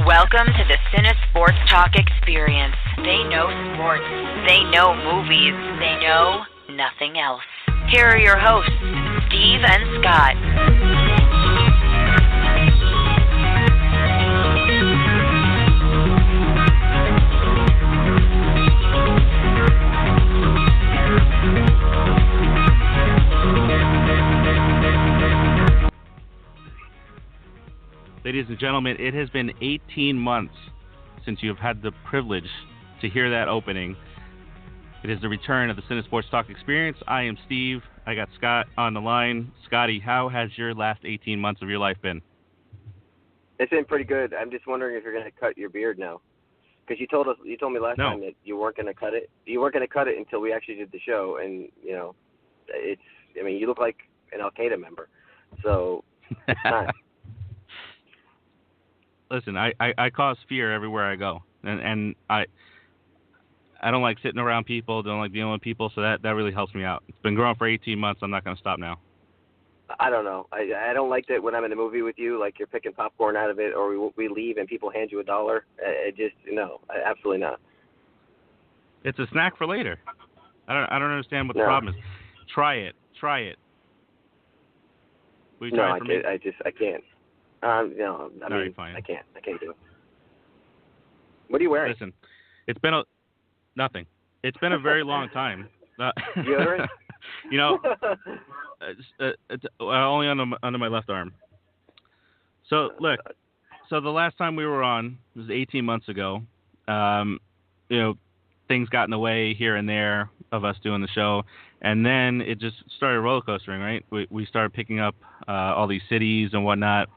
Welcome to the CineSportsTalk experience. They know sports. They know movies. They know nothing else. Here are your hosts, Steve and Scott. Ladies and gentlemen, it has been 18 months since you have had the privilege to hear that opening. It is the return of the CineSportsTalk experience. I am Steve. I got Scott on the line. Scotty, how has your last 18 months of your life been? It's been pretty good. I'm just wondering if you're going to cut your beard now, because you told me last time that you weren't going to cut it. You weren't going to cut it until we actually did the show, and you look like an Al Qaeda member, so it's time. Listen, I cause fear everywhere I go, and I don't like sitting around people, don't like dealing with people, so that really helps me out. It's been growing for 18 months. I'm not going to stop now. I don't know. I don't like that when I'm in a movie with you, like you're picking popcorn out of it, or we leave and people hand you $1. Absolutely not. It's a snack for later. I don't understand what the problem is. Try it. Will you try it for me? I can't. Fine. I can't do it. What are you wearing? Listen, it's been nothing. It's been a very long time. Deodorant? It's only under my left arm. So look, the last time we were on was 18 months ago. Things got in the way here and there of us doing the show, and then it just started roller coastering. Right? We started picking up all these cities and whatnot.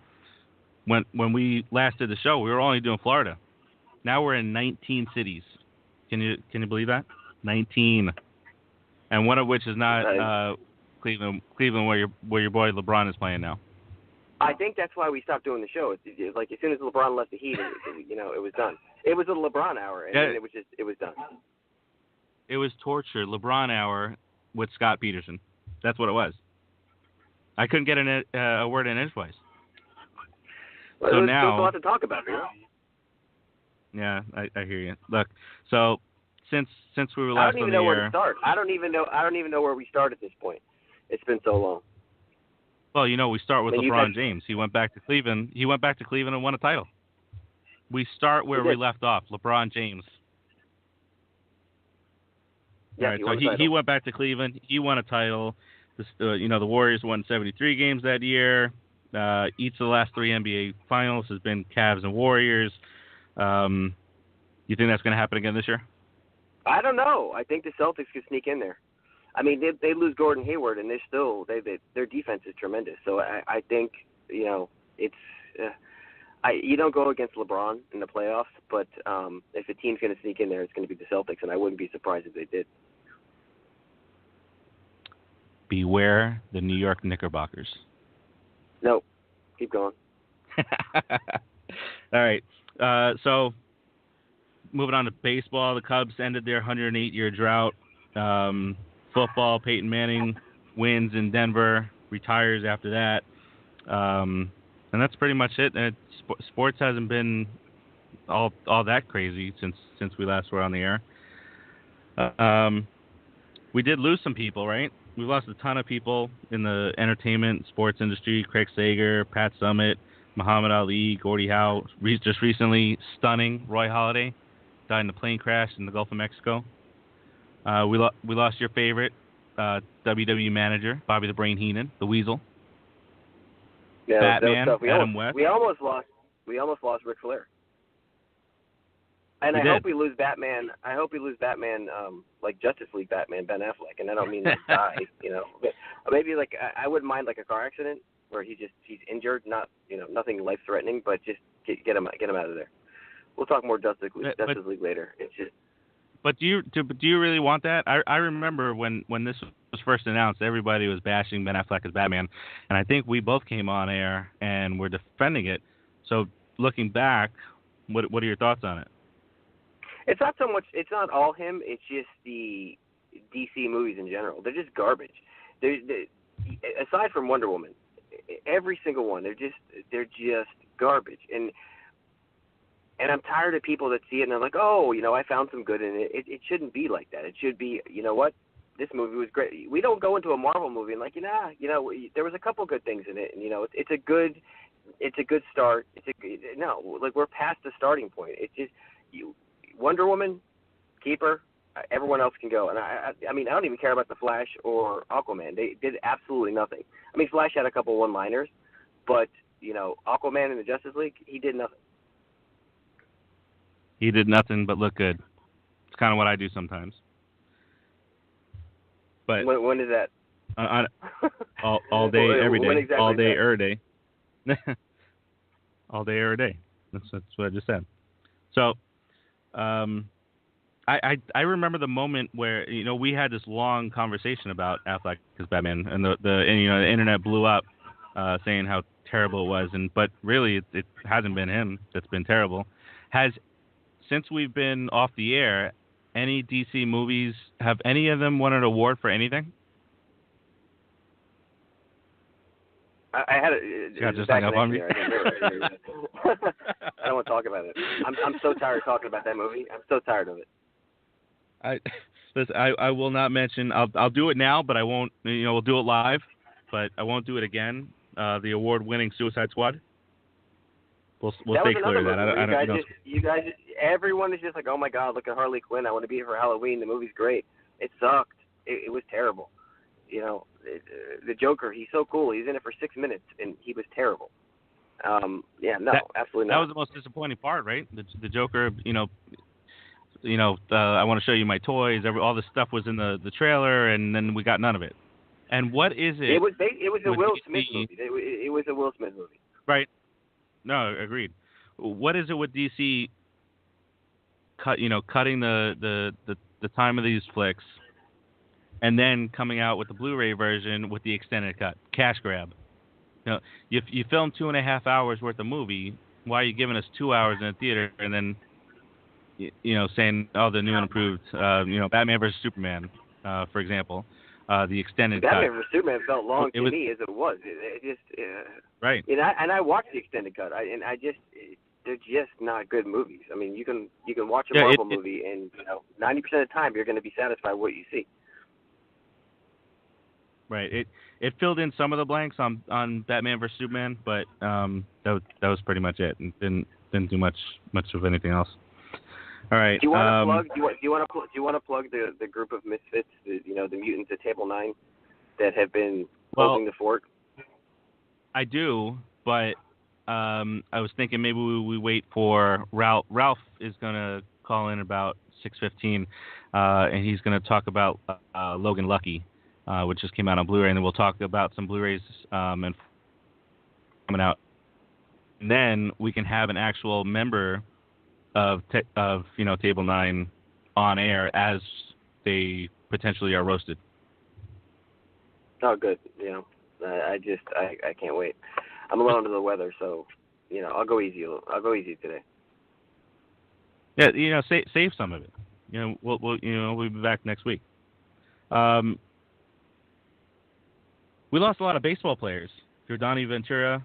When we last did the show, we were only doing Florida. Now we're in 19 cities. Can you believe that? 19, and one of which is not Cleveland, where your boy LeBron is playing now. I think that's why we stopped doing the show. It's like as soon as LeBron left the Heat, it was done. It was a LeBron hour, and then it was done. It was torture. LeBron hour with Scott Peterson. That's what it was. I couldn't get a word in edgewise. Well, so there's now, a lot to talk about, Yeah, I hear you. Look, so since we were last on the air, I don't even know where to start. I don't even know where we start at this point. It's been so long. Well, we start with LeBron James. He went back to Cleveland. And won a title. We start where we left off. LeBron James. Yeah, all right, he went back to Cleveland. He won a title. The Warriors won 73 games that year. Each of the last 3 NBA finals has been Cavs and Warriors. You think that's going to happen again this year? I don't know. I think the Celtics could sneak in there. I mean, they lose Gordon Hayward, and their defense is tremendous. So I think it's you don't go against LeBron in the playoffs, but if a team's going to sneak in there, it's going to be the Celtics, and I wouldn't be surprised if they did. Beware the New York Knickerbockers. Nope. Keep going. All right. So moving on to baseball, the Cubs ended their 108-year drought. Football, Peyton Manning wins in Denver, retires after that. And that's pretty much it. And sports hasn't been all that crazy since we last were on the air. We did lose some people, right? We lost a ton of people in the entertainment sports industry. Craig Sager, Pat Summitt, Muhammad Ali, Gordie Howe. Just recently, stunning Roy Halladay died in a plane crash in the Gulf of Mexico. We lost your favorite WWE manager, Bobby the Brain Heenan, the Weasel. Yeah, Batman, Adam West. We almost lost Ric Flair. And I hope we lose Batman. Like Justice League Batman, Ben Affleck. And I don't mean to die, But maybe I wouldn't mind like a car accident where he's injured, not nothing life threatening, but just get him out of there. We'll talk more Justice League later. It's just. But do you really want that? I remember when this was first announced, everybody was bashing Ben Affleck as Batman, and I think we both came on air and were defending it. So looking back, what are your thoughts on it? It's not so much. It's not all him. It's just the DC movies in general. They're just garbage. Aside from Wonder Woman, every single one, they're just garbage. And And I'm tired of people that see it and they're like, oh, I found some good in it. It shouldn't be like that. It should be, you know what? This movie was great. We don't go into a Marvel movie and like, there was a couple good things in it, and it's a good start. Like we're past the starting point. It's just Wonder Woman, keep her. Everyone else can go. And I mean, I don't even care about the Flash or Aquaman. They did absolutely nothing. I mean, Flash had a couple one-liners, but Aquaman in the Justice League, he did nothing. He did nothing but look good. It's kind of what I do sometimes. But when is that? All day, every day. Exactly all day, every day. All day, every day. That's what I just said. So, I remember the moment where we had this long conversation about Affleck as Batman, and the internet blew up, saying how terrible it was, but really it hasn't been him that's been terrible. Since we've been off the air, any DC movies, have any of them won an award for anything? I had got just hung up on me. I don't want to talk about it. I'm so tired of talking about that movie. I'm so tired of it. I will not mention. I'll do it now, but I won't. We'll do it live, but I won't do it again. The award-winning Suicide Squad. We'll stay clear of that. I don't know. You guys, everyone is just like, oh my God, look at Harley Quinn. I want to be here for Halloween. The movie's great. It sucked. It was terrible. The Joker, he's so cool. He's in it for 6 minutes, and he was terrible. Absolutely not. That was the most disappointing part, right? The Joker, I want to show you my toys. All this stuff was in the trailer, and then we got none of it. And what is it? It was a Will Smith movie. It was a Will Smith movie. Right. No, agreed. What is it with DC cutting the time of these flicks and then coming out with the Blu-ray version with the extended cut? Cash grab. You film 2.5 hours worth of movie. Why are you giving us 2 hours in a theater and then saying, oh, the new and improved, Batman versus Superman, for example, the extended cut. Batman versus Superman felt long to me as it was. It just right. And I watched the extended cut. They're just not good movies. I mean, you can watch a Marvel movie and 90% of the time you're going to be satisfied with what you see. Right. It filled in some of the blanks on Batman versus Superman, but that was pretty much it, and didn't do much of anything else. All right. Do you want to plug the group of misfits, the mutants at Table 9 that have been holding the fort? I do, but I was thinking maybe we wait for Ralph. Ralph is going to call in about 6:15, and he's going to talk about Logan Lucky, which just came out on Blu-ray, and then we'll talk about some Blu-rays and coming out. And then we can have an actual member of Table 9 on air as they potentially are roasted. Oh, good. I can't wait. I'm a little under the weather, so I'll go easy. I'll go easy today. Yeah, save some of it. We'll be back next week. We lost a lot of baseball players. Jordani Ventura,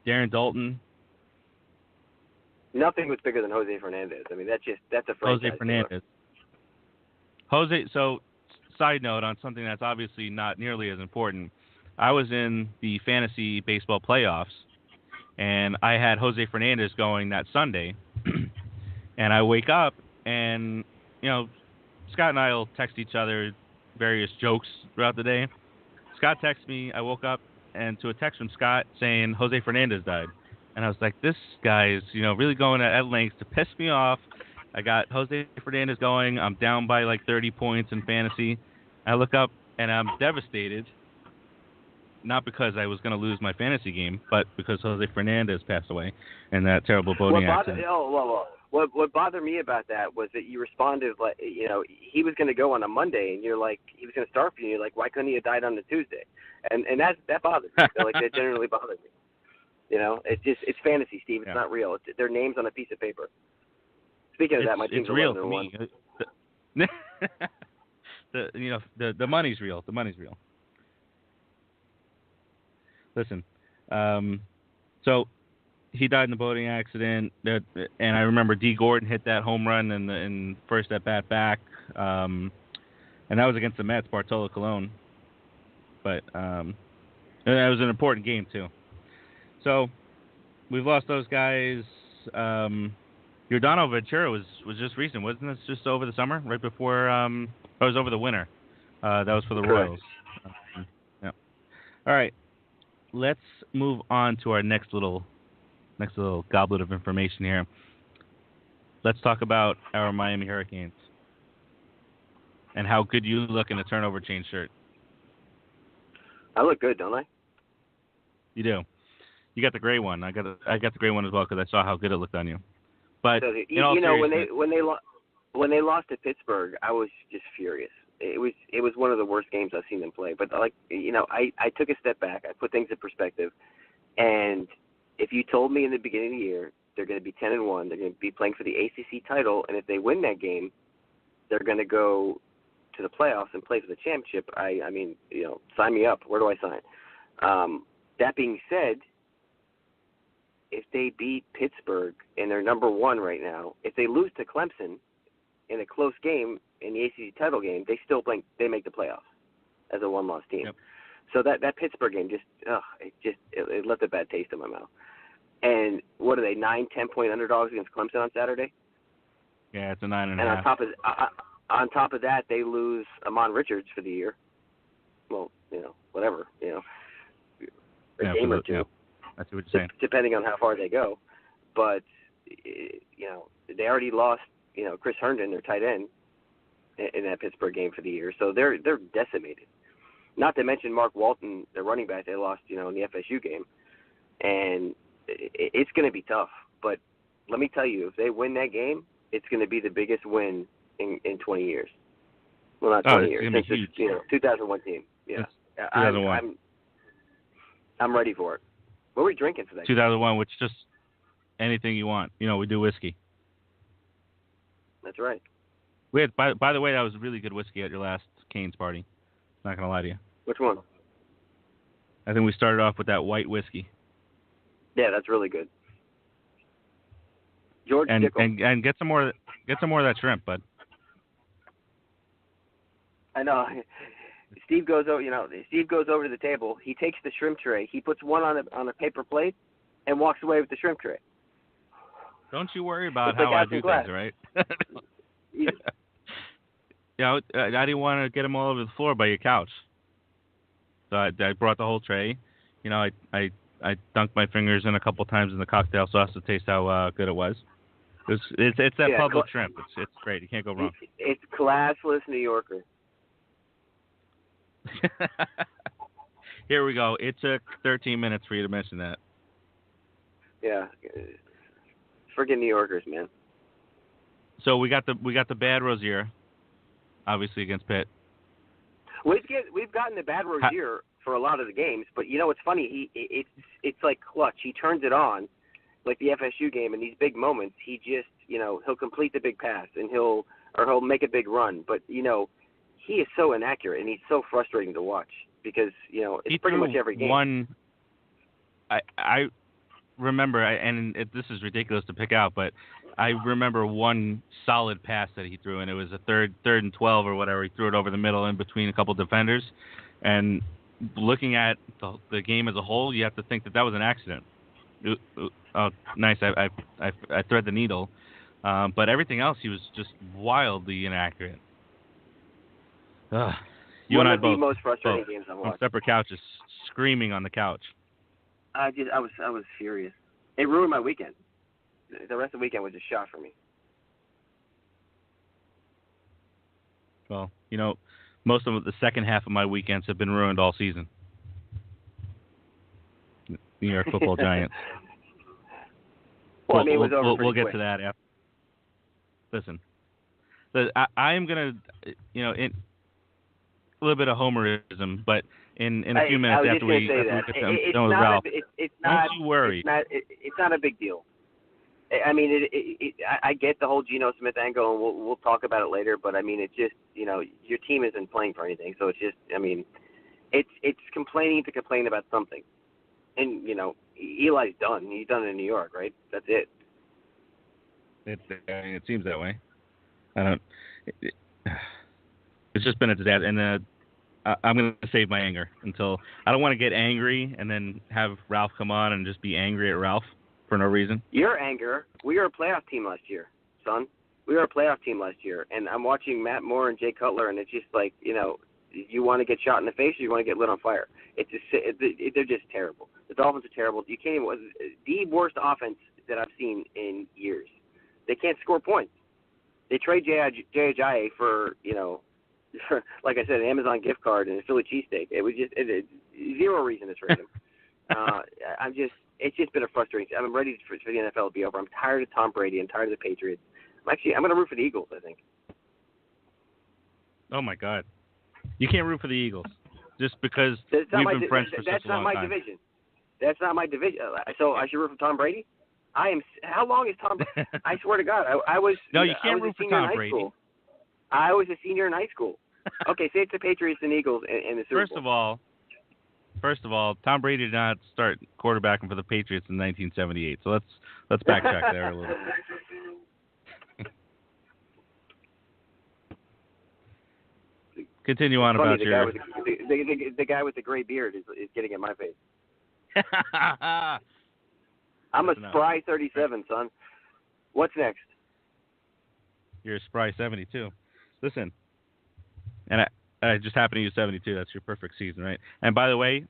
Darren Dalton. Nothing was bigger than Jose Fernandez. I mean, that's a franchise. Jose Fernandez. So, side note on something that's obviously not nearly as important. I was in the fantasy baseball playoffs, and I had Jose Fernandez going that Sunday. And I wake up, and, Scott and I will text each other various jokes throughout the day. Scott texts me. I woke up, and to a text from Scott saying Jose Fernandez died. And I was like, this guy is, really going at lengths to piss me off. I got Jose Fernandez going. I'm down by like 30 points in fantasy. I look up, and I'm devastated. Not because I was going to lose my fantasy game, but because Jose Fernandez passed away in that terrible boating accident. What bothered me about that was that you responded like, he was going to go on a Monday, and you're like, he was going to start for you. And you're like, why couldn't he have died on the Tuesday? And that bothered me. Like that generally bothered me. It's fantasy, Steve. It's not real. Their names on a piece of paper. Speaking of that, my team's 11-1. The money's real. The money's real. Listen, so he died in the boating accident. And I remember D. Gordon hit that home run in first at bat back, and that was against the Mets, Bartolo Colon. But and that was an important game too. So we've lost those guys. Giordano Ventura was just recent, wasn't this just over the summer, right before? It was over the winter. That was for the Royals. Yeah. All right. Let's move on to our next little goblet of information here. Let's talk about our Miami Hurricanes and how good you look in a turnover chain shirt. I look good, don't I? You do. You got the gray one. I got the gray one as well because I saw how good it looked on you. But so, when they lost to Pittsburgh, I was just furious. It was one of the worst games I've seen them play. But I took a step back. I put things in perspective. And if you told me in the beginning of the year they're going to be 10-1, they're going to be playing for the ACC title, and if they win that game, they're going to go to the playoffs and play for the championship, I mean, sign me up. Where do I sign? That being said, if they beat Pittsburgh and they're number one right now, if they lose to Clemson in a close game in the ACC title game, they make the playoffs as a one-loss team. Yep. So that Pittsburgh game it left a bad taste in my mouth. And what are they, 9-10-point underdogs against Clemson on Saturday? Yeah, it's a 9.5. And on top of that, they lose Amon Richards for the year. Well, whatever, a game or two. Yeah. I see what you're saying. Depending on how far they go. But, they already lost, Chris Herndon, their tight end, in that Pittsburgh game for the year. So they're decimated. Not to mention Mark Walton, their running back, they lost, in the FSU game. And it's going to be tough. But let me tell you, if they win that game, it's going to be the biggest win in 20 years. Well, not 20 years. Since it's 2001 team. Yeah. 2001. I'm ready for it. What are we drinking for that? 2001, which just anything you want. We do whiskey. That's right. We had, by the way, that was really good whiskey at your last Canes party. Not going to lie to you. Which one? I think we started off with that white whiskey. Yeah, that's really good. George Dickel. And get some more of that shrimp, bud. I know. Steve goes over to the table. He takes the shrimp tray. He puts one on a paper plate and walks away with the shrimp tray. Don't you worry about how I do things, right? I didn't want to get them all over the floor by your couch. So I brought the whole tray. I dunked my fingers in a couple times in the cocktail sauce to taste how good it was. It's that public shrimp. It's great. You can't go wrong. It's classless New Yorker. Here we go. It took 13 minutes for you to mention that. Yeah, friggin' New Yorkers, man. So we got the bad Rozier, obviously against Pitt. We've gotten the bad Rozier for a lot of the games, but it's funny. It's like clutch. He turns it on, like the FSU game. In these big moments, he just he'll complete the big pass and he'll make a big run. But he is so inaccurate and he's so frustrating to watch because it's pretty much every game. I remember, and this is ridiculous to pick out, but I remember one solid pass that he threw, and it was a third and 12 or whatever. He threw it over the middle in between a couple defenders. And looking at the game as a whole, you have to think that was an accident. Oh, nice. I thread the needle. But everything else, he was just wildly inaccurate. You one and I of both. the most frustrating games I've watched. On separate couches, screaming on the couch. I was furious. It ruined my weekend. The rest of the weekend was a shot for me. Well, most of the second half of my weekends have been ruined all season. New York Football Giants. Well, it was over we'll get quick. to that after. Listen, I am gonna, a little bit of homerism, but in a few minutes after we get done with Ralph, don't you worry. It's not a big deal. I mean, I get the whole Geno Smith angle, and we'll talk about it later. But I mean, it's just your team isn't playing for anything, so it's just it's complaining to complain about something, and Eli's done. He's done in New York, right? That's it. It seems that way. I don't. It's just been a disaster, and I'm going to save my anger until I don't want to get angry and then have Ralph come on and just be angry at Ralph for no reason. Your anger. We were a playoff team last year, son. We were a playoff team last year, and I'm watching Matt Moore and Jay Cutler, and it's just like, you want to get shot in the face or you want to get lit on fire. It's just they're just terrible. The Dolphins are terrible. You can't even the worst offense that I've seen in years. They can't score points. They trade J.J. for like I said, an Amazon gift card and a Philly cheesesteak. It was just zero reason to trade him. It's just been a frustrating. I'm ready for the NFL to be over. I'm tired of Tom Brady. I'm tired of the Patriots. I'm going to root for the Eagles, I think. Oh my God, you can't root for the Eagles just because we've been friends for such a long time. That's not my division. That's not my division. So I should root for Tom Brady. How long is Tom? I swear to God, I was. No, you can't root for Tom Brady. School. I was a senior in high school. Okay, say it's the Patriots and Eagles in the Super Bowl. First of all, Tom Brady did not start quarterbacking for the Patriots in 1978. So let's backtrack there a little bit. Continue on about your. The guy with the gray beard is getting in my face. I'm a spry 37, son. What's next? You're a spry 72. Listen, and I just happen to use 72. That's your perfect season, right? And by the way,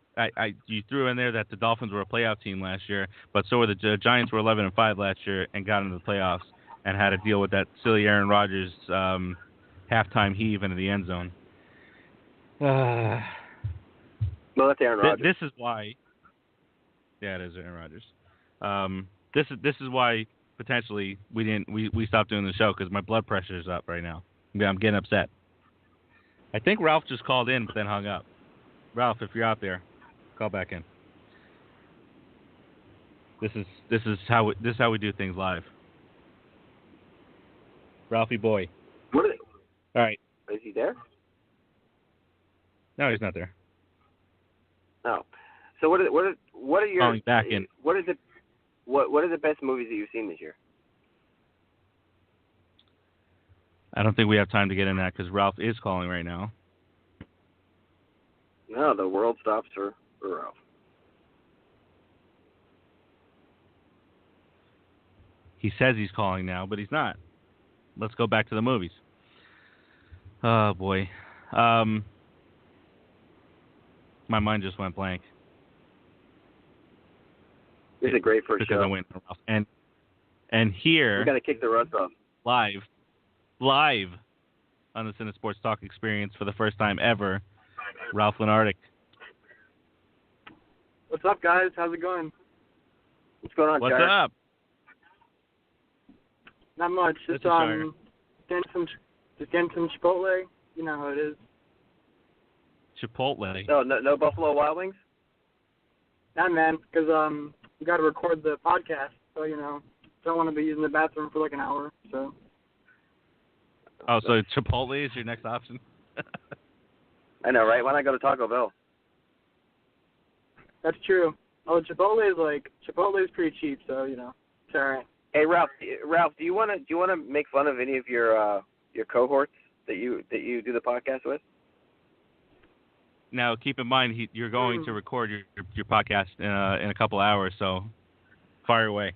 you threw in there that the Dolphins were a playoff team last year, but so were the Giants were 11-5 last year and got into the playoffs and had to deal with that silly Aaron Rodgers halftime heave into the end zone. Well, that's Aaron Rodgers. This is why. Yeah, it is Aaron Rodgers. This is why potentially we stopped doing the show because my blood pressure is up right now. I'm getting upset. I think Ralph just called in but then hung up. Ralph, if you're out there, call back in. This is how we do things live. Ralphie boy. What are they? All right. Is he there? No, he's not there. No. So what are your calling back in? What are the best movies that you've seen this year? I don't think we have time to get in that because Ralph is calling right now. No, the world stops for Ralph. He says he's calling now, but he's not. Let's go back to the movies. Oh, boy. My mind just went blank. This is a great first show. I went to Ralph. And here... we got to kick the rust off. Live on the CineSportsTalk experience for the first time ever, Ralph Lenardic. What's up, guys? How's it going? What's going on, What's up? Not much. Just getting some Chipotle. You know how it is. Chipotle. No Buffalo Wild Wings? Nah, man, because we got to record the podcast, so don't want to be using the bathroom for like an hour. So. Oh, so Chipotle is your next option? I know, right? Why not go to Taco Bell? That's true. Oh, Chipotle is pretty cheap, so it's all right. Hey, Ralph, do you want to make fun of any of your cohorts that you do the podcast with? Now, keep in mind you're going to record your podcast in a couple hours, so fire away.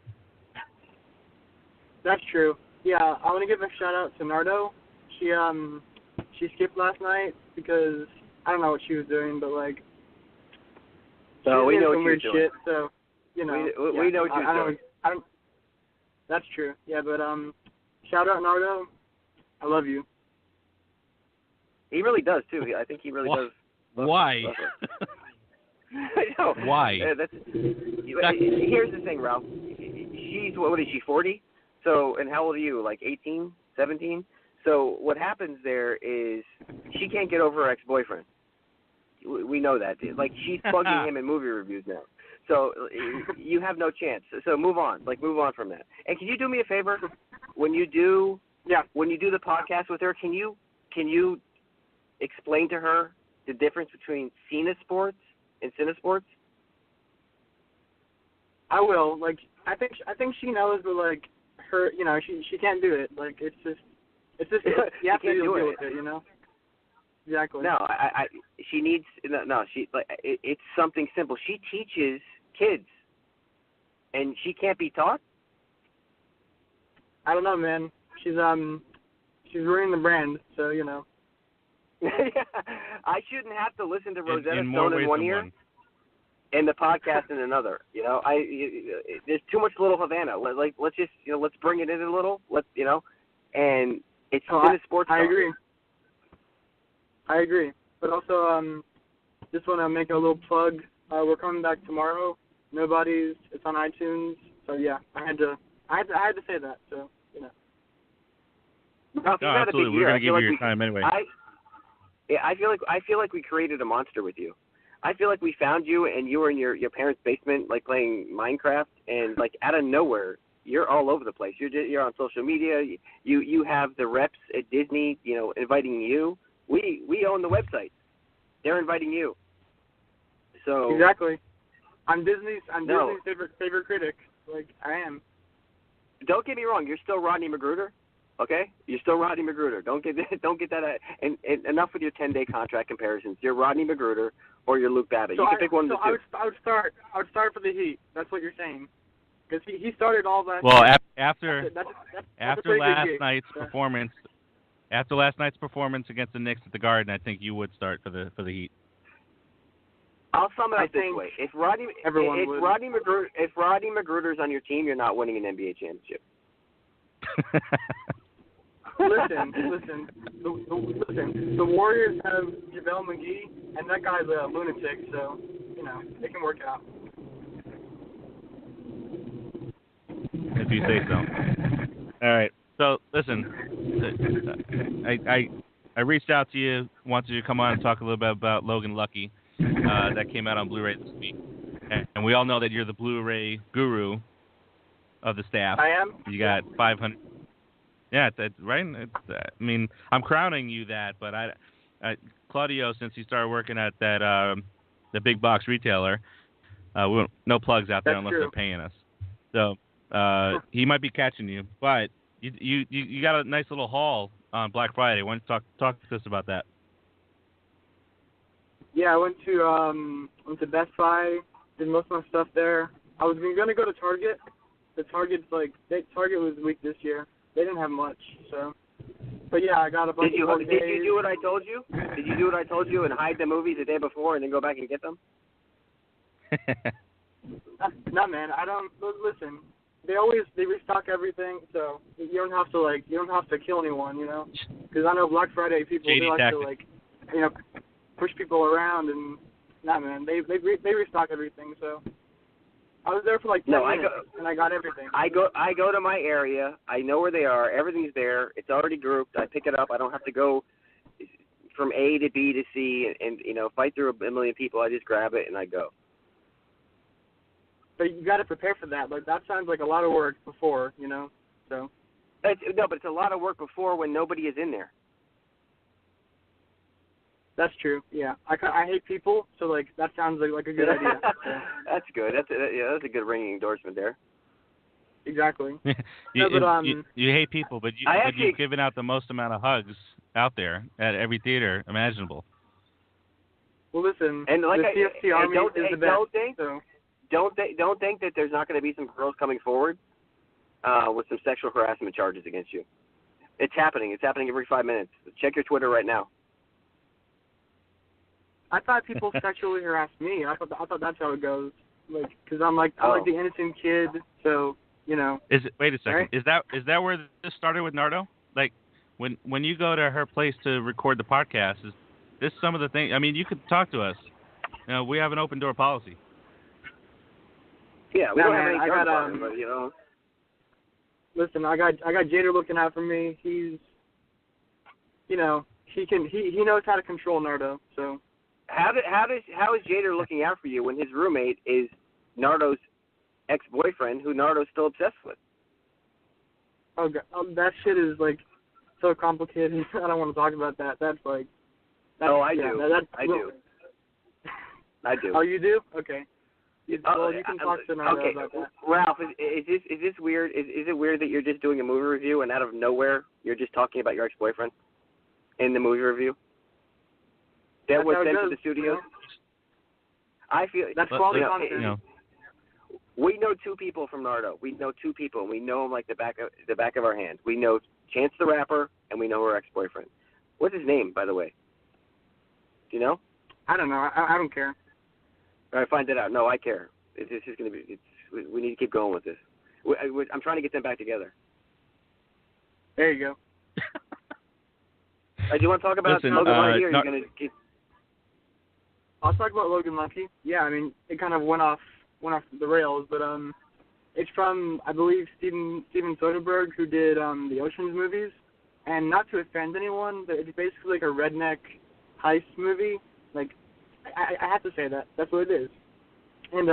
That's true. Yeah, I want to give a shout out to Nardo. She skipped last night because I don't know what she was doing, but so we know what you're weird doing. Shit, so we know what you're doing. That's true. Yeah, but shout out Nardo. I love you. He really does too. I think he really does. Why? I know. Why? Here's the thing, Ralph. She's what is she? 40? So, and how old are you? Like 18, 17? So what happens there is she can't get over her ex-boyfriend. We know that. She's bugging him in movie reviews now. So you have no chance. So move on. Move on from that. And can you do me a favor? When you do the podcast with her, can you explain to her the difference between CineSports and CineSports? I will. Like, I think she knows, but like her, you know, she can't do it. Like, it's just you have to deal with it, you know. Exactly. No, she needs she like it's something simple. She teaches kids, and she can't be taught. I don't know, man. She's ruining the brand, so you know. I shouldn't have to listen to Rosetta in Stone in one than ear one. and the podcast in another. You know, there's too much Little Havana. Let's just let's bring it in a little. And it's CineSportsTalk. I agree. But also, just want to make a little plug. We're coming back tomorrow. Knowbodies. It's on iTunes. So yeah, I had to say that. So you know. No, absolutely. We're gonna give you your time anyway. I feel like we created a monster with you. I feel like we found you and you were in your parents' basement, like playing Minecraft, and like out of nowhere, you're all over the place. You're on social media. You have the reps at Disney, inviting you. We own the website. They're inviting you. So exactly. I'm Disney's favorite critic. Like I am. Don't get me wrong. You're still Rodney Magruder. Okay, you're still Rodney Magruder. Don't get that. And enough with your 10-day contract comparisons. You're Rodney Magruder or you're Luke Babbitt. You can pick one of the two. I would start for the Heat. That's what you're saying. Because he started all that. Well, after last night's performance, after last night's performance against the Knicks at the Garden, I think you would start for the Heat. I'll sum it up this way: if Rodney Magruder's on your team, you're not winning an NBA championship. Listen. The Warriors have JaVale McGee, and that guy's a lunatic, so it can work out. If you say so. All right. So listen, I reached out to you, wanted you to come on and talk a little bit about Logan Lucky, that came out on Blu-ray this week, and we all know that you're the Blu-ray guru of the staff. I am. You got 500. Yeah, that's right. I mean, I'm crowning you that, but Claudio, since he started working at that the big box retailer, no plugs out there unless they're paying us. So he might be catching you, but you got a nice little haul on Black Friday. Why don't you talk to us about that? Yeah, I went to Best Buy, did most of my stuff there. I was gonna go to Target. The Target was weak this year. They didn't have much, so. But yeah, I got a bunch of days. Did you do what I told you? Did you do what I told you and hide the movies the day before and then go back and get them? No, man. I don't. Listen, they restock everything, so you don't have to kill anyone, Because I know Black Friday people they like to push people around and man, they restock everything, so. I was there for 10 minutes, and I got everything. I go to my area. I know where they are. Everything's there. It's already grouped. I pick it up. I don't have to go from A to B to C and fight through a million people. I just grab it and I go. But you got to prepare for that. Like that sounds like a lot of work before, So. But it's a lot of work before when nobody is in there. That's true. Yeah, I hate people, so that sounds like a good idea. So. That's good. That's a good ringing endorsement there. Exactly. you hate people, but you've given out the most amount of hugs out there at every theater imaginable. Well, listen, and like the CFT Army is the best. Don't think that there's not going to be some girls coming forward with some sexual harassment charges against you. It's happening. It's happening every 5 minutes. Check your Twitter right now. I thought people sexually harassed me. I thought that's how it goes. Because I'm like the innocent kid, so Wait a second. Right? Is that where this started with Nardo? Like when you go to her place to record the podcast, is this some of the things? I mean, you could talk to us. We have an open door policy. Yeah, we don't have any guns, but Listen, I got Jader looking out for me. He's, he knows how to control Nardo, so. How is Jader looking out for you when his roommate is Nardo's ex-boyfriend, who Nardo's still obsessed with? Oh, God. That shit is so complicated. I don't want to talk about that. That's I do. I do. Oh, you do? Okay. Well, you can talk to Nardo about that. Ralph, is this weird? Is it weird that you're just doing a movie review and out of nowhere you're just talking about your ex-boyfriend in the movie review? That was sent to the studios. I feel that's quality content. We know two people from Nardo. We know two people, and we know them like the back of our hands. We know Chance the Rapper, and we know her ex-boyfriend. What's his name, by the way? Do you know? I don't know. I don't care. All right, find it out. No, I care. It's just going to be. We need to keep going with this. I'm trying to get them back together. There you go. Do you want to talk about Logan Lucky, or you're going to keep? I'll talk about Logan Lucky. Yeah, I mean, it kind of went off the rails, but it's from, I believe, Steven Soderbergh, who did the Ocean's movies. And not to offend anyone, but it's basically like a redneck heist movie. Like, I have to say that. That's what it is. And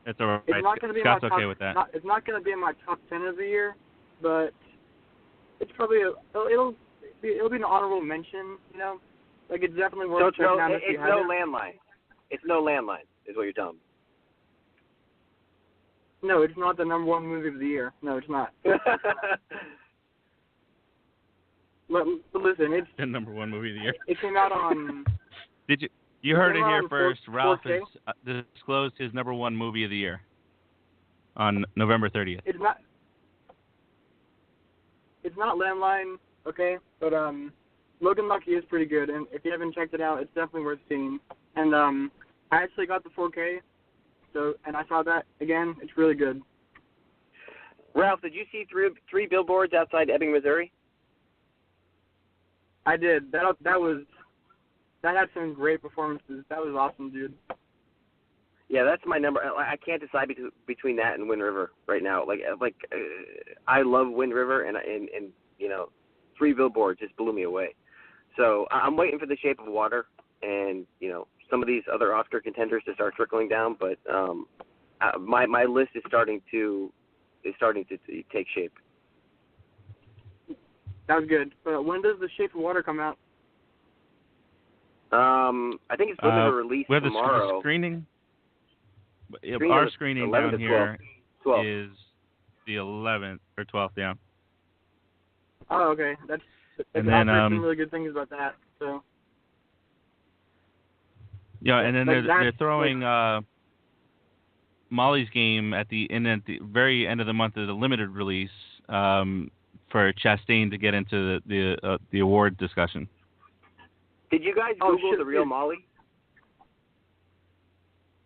that's all right. It's not going to be Scott's my top, okay with that. it's not going to be in my top 10 of the year, but it's probably it'll be an honorable mention. You know, like it's definitely worth checking out if you haven't. It's no Landline. It's no Landline, is what you're telling me. No, it's not the number one movie of the year. No, it's not. But listen, it's the number one movie of the year. It came out on. Did you? You heard it here first. 4K? Ralph has disclosed his number one movie of the year on November 30th. It's not Landline, okay? But Logan Lucky is pretty good, and if you haven't checked it out, it's definitely worth seeing. And I actually got the 4K, and I saw that again. It's really good. Ralph, did you see three billboards outside Ebbing, Missouri? I did. That had some great performances. That was awesome, dude. Yeah, that's my number. I can't decide between that and Wind River right now. I love Wind River, and you know, three billboards just blew me away. So I'm waiting for The Shape of Water, and you know, some of these other Oscar contenders to start trickling down. But my list is starting to take shape. That was good. But when does The Shape of Water come out? I think it's supposed to be released tomorrow. The screening. Our screening down here 12. is the 11th or 12th, yeah. Oh, okay. And then some really good things about that. So. Yeah, and then they're throwing Molly's Game at the very end of the month as a limited release for Chastain to get into the award discussion. Did you guys Google the real Molly?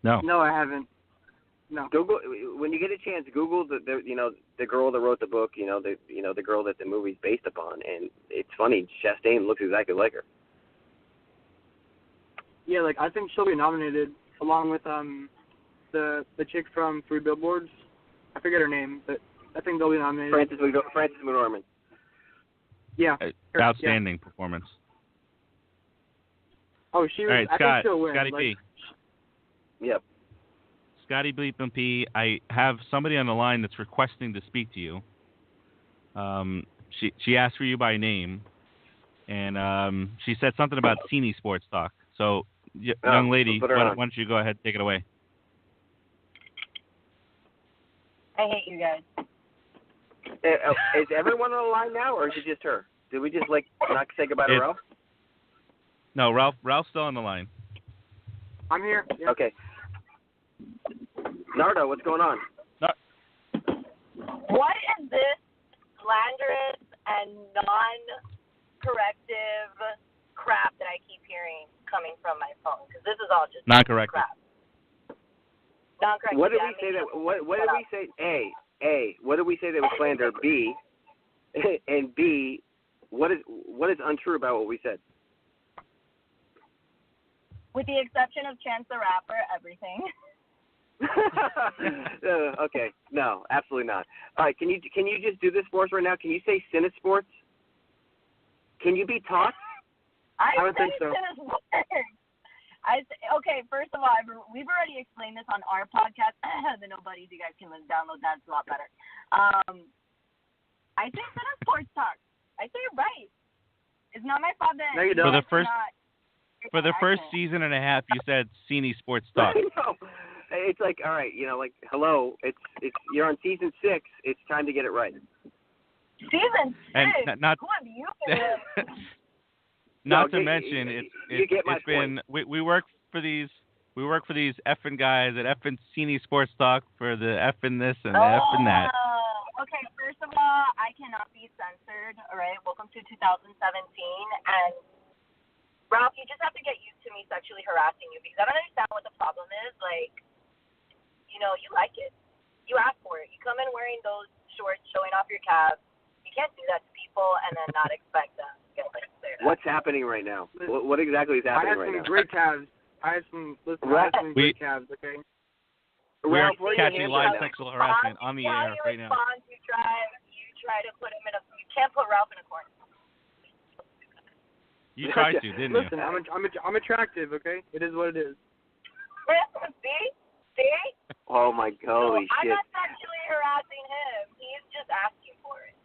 No. No, I haven't. No. Google when you get a chance. Google the girl that wrote the book. The girl that the movie's based upon, and it's funny. Chastain looks exactly like her. Yeah, like I think she'll be nominated along with the chick from Three Billboards. I forget her name, but I think they'll be nominated. Frances McDormand. Yeah. Outstanding performance. Oh, she was. All right, I think she'll win. Scotty P. Yep. Scotty Bleep and P. I have somebody on the line that's requesting to speak to you. She asked for you by name, and she said something about CineSportsTalk. So, young lady, why don't you go ahead and take it away? I hate you guys. Is everyone on the line now, or is it just her? Did we just not say goodbye to Ralph? No, Ralph's still on the line. I'm here. Yeah. Okay. Nardo, what's going on? What is this slanderous and non-corrective crap that I keep hearing coming from my phone? Because this is all just non-corrective crap. Non-corrective. What did we say that? What did we say? A. What did we say that was slander? B. And B. What is untrue about what we said? With the exception of Chance the Rapper, everything. Okay. No, absolutely not. All right. Can you just do this for us right now? Can you say CineSports? Can you be taught? I don't think so. Okay, first of all, we've already explained this on our podcast, the Knowbodies. You guys can download that. It's a lot better. I say CineSportsTalk. I say it right. It's not my fault that no, you don't. For the first season and a half, you said CineSportsTalk. it's like, all right, like, hello, it's you're on season 6. It's time to get it right. Season 6. And not who have you been? Not to mention, it's been we work for these effing guys at effing CineSportsTalk for the effing this and the effing that. Okay, first of all, I cannot be censored. All right, welcome to 2017, and Ralph, you just have to get used to me sexually harassing you because I don't understand what the problem is. Like, you like it. You ask for it. You come in wearing those shorts, showing off your calves. You can't do that to people and then not expect them to get like there. What's happening right now? What exactly is happening right now? I have some great calves. I have some great calves, okay? We are Ralph, catching live sexual harassment on the air right now. You try to put him in you can't put Ralph in a corner. You tried to, didn't you? Listen, I'm attractive, okay? It is what it is. See? Oh my holy shit! I'm not sexually harassing him. He's just asking for it.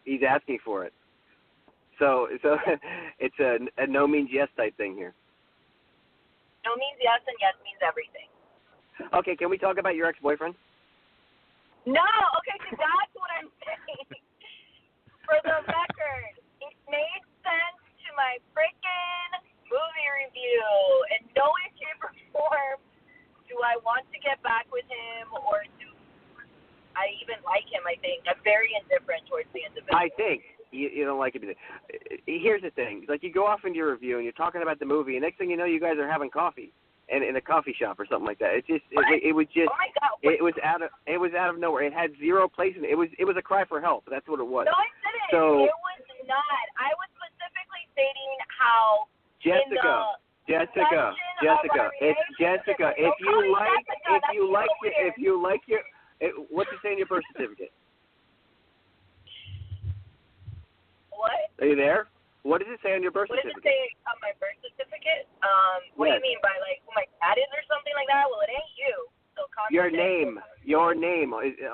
He's asking for it. So it's a no means yes type thing here. No means yes, and yes means everything. Okay, can we talk about your ex-boyfriend? No, okay, so that's what I'm saying. For the record, it made sense to my freaking movie review. In no way, shape, or form do I want to get back with him, or do I even like him, I think. I'm very indifferent towards the individual. I think. You don't like it. Here's the thing. Like, you go off into your review, and you're talking about the movie, and next thing you know, you guys are having coffee. And in a coffee shop or something like that. It was just oh my God, it was out of nowhere. It had zero place in it. It was a cry for help. That's what it was. No, I didn't. So, it was not. I was specifically stating how Jessica. It's Jessica. If you like your what's it say in your birth certificate? What? Are you there? What does it say on your birth certificate? What does it say on my birth certificate? What do you mean by, like, who my dad is or something like that? Well, it ain't you. So Your name.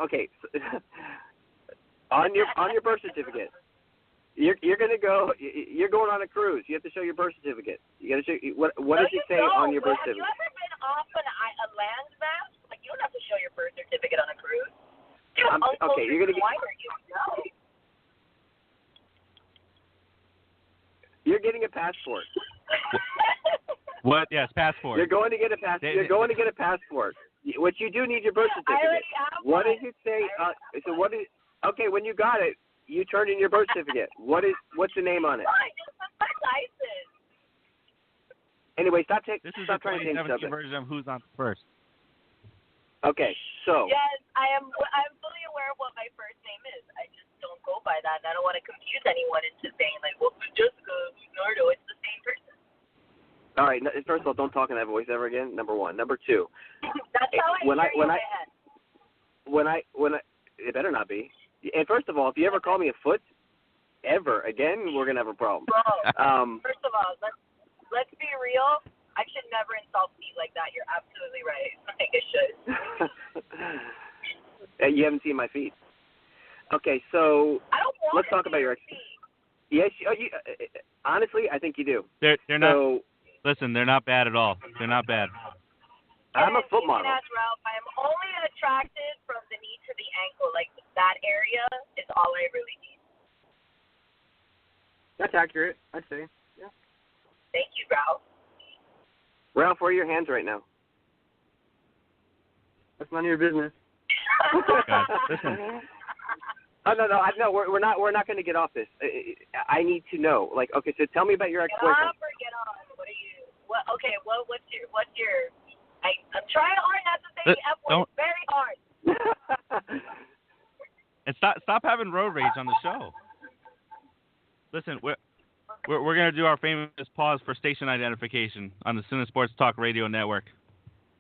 Okay. On your birth certificate. You're going on a cruise. You have to show your birth certificate. You got to show what does it say on your birth certificate? Have you ever been off a land mass? Like, you don't have to show your birth certificate on a cruise. Okay, you're going to get You're getting a passport. What? Yes, passport. You're going to get a passport. What you do need your birth certificate. I already have what one. does it say? Okay, when you got it, you turn in your birth certificate. What's the name on it? Fine, just put my license. Anyway, stop This is stop the trying to change 2017 subject. version of Who's on First. Okay, so. Yes, I'm fully aware of what my first name is. I just don't go by that, and I don't want to confuse anyone into saying, like, well, who's Jessica, who's Nardo? It's the same person. All right. First of all, don't talk in that voice ever again. Number one. Number two. That's how I hear you in my head. When I, it better not be. And first of all, if you ever call me a foot, ever again, we're gonna have a problem. Bro, first of all, let's be real. I should never insult Steve like that. You're absolutely right. I think I should. You haven't seen my feet. Okay, so I don't want let's talk about your feet. Yes, honestly, I think you do. They're not. Listen, they're not bad at all. They're not bad. I'm a foot model. Ask Ralph, I'm only attracted from the knee to the ankle. Like, that area is all I really need. That's accurate, I'd say. Yeah. Thank you, Ralph. Ralph, where are your hands right now? That's none of your business. God, listen. Oh, no. We're not going to get off this. I need to know. Like, okay, so tell me about your ex-boyfriend. Get off or get on? What are you? What? Okay. What's your? I'm trying hard not to say the F word. It's very hard. And stop having road rage on the show. Listen, we're gonna do our famous pause for station identification on the CineSportsTalk Radio Network.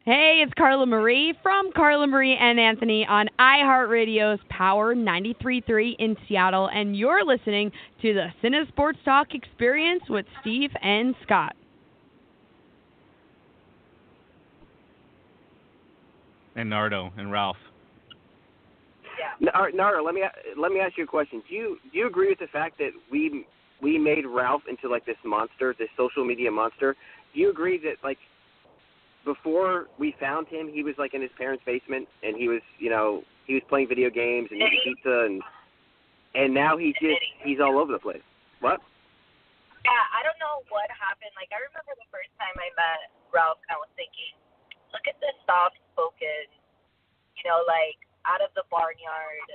Hey, it's Carla Marie from Carla Marie and Anthony on iHeartRadio's Power 93.3 in Seattle, and you're listening to the CineSportsTalk Experience with Steve and Scott. And Nardo and Ralph. Yeah. Nardo, let me ask you a question. Do you agree with the fact that we made Ralph into like this monster, this social media monster? Do you agree that like before we found him, he was like in his parents' basement, and he was playing video games and eating pizza, and now he's all over the place. What? Yeah, I don't know what happened. Like, I remember the first time I met Ralph, I was thinking, look at this soft-spoken, like, out of the barnyard